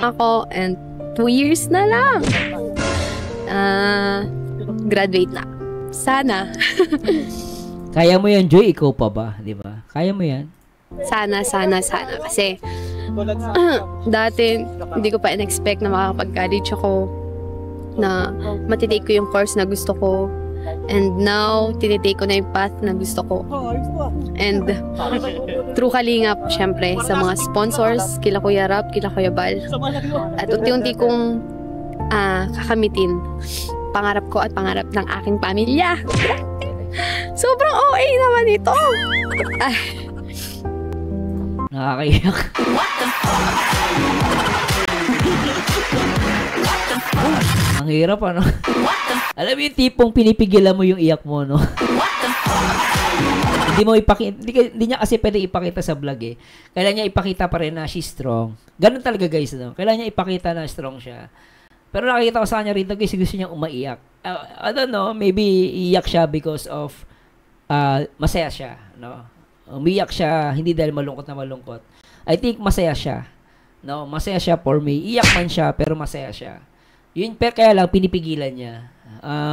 ako and 2 years na lang. Graduate na. Sana. Kaya mo yan, Joy? Ikaw pa ba? Di ba? Kaya mo yan? Sana. Kasi, dati, hindi ko pa in-expect na makakapag-college ako, na matitake ko yung course na gusto ko. And now, tinitake ko na yung path na gusto ko. And through Kalingap, syempre, sa mga sponsors, kila Kuya Rap, kila Kuya Bal. At unti-unti kong kakamitin pangarap ko at pangarap ng aking pamilya. Sobrang OA naman ito. Nakakaiyak. Ang hirap, ano? Alam mo yung tipong pinipigilan mo yung iyak mo, no? Hindi mo ipakita, hindi niya kasi pwede ipakita sa vlog eh. Kailangan niya ipakita pa rin na she's strong. Ganun talaga, guys, no? Kailangan niya ipakita na strong siya. Pero nakikita ko sa kanya rito, guys, gusto niya umaiyak. I don't know, maybe iyak siya because of masaya siya, no? Umiyak siya, hindi dahil malungkot na malungkot. I think masaya siya. No, masaya siya for me. Iyak man siya, pero masaya siya. Yun, pero kaya lang, pinipigilan niya.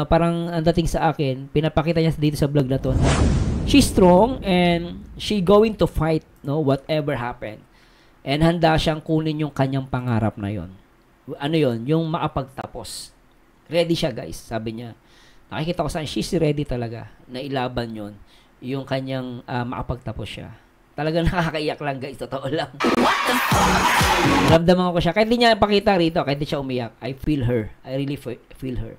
Parang ang dating sa akin, pinapakita niya dito sa vlog na to. She's strong and she going to fight, no, whatever happen. And handa siyang kunin yung kanyang pangarap na yon. Ano yon? Yung makapagtapos. Ready siya, guys, sabi niya. Nakikita ko saan, she's ready talaga na ilaban yon, yung kanyang makapagtapos siya. Talagang nakakaiyak lang, guys, totoo lang. Ramdaman ko siya. Kahit hindi niya pakita rito, kahit hindi siya umiyak, I feel her. I really feel her.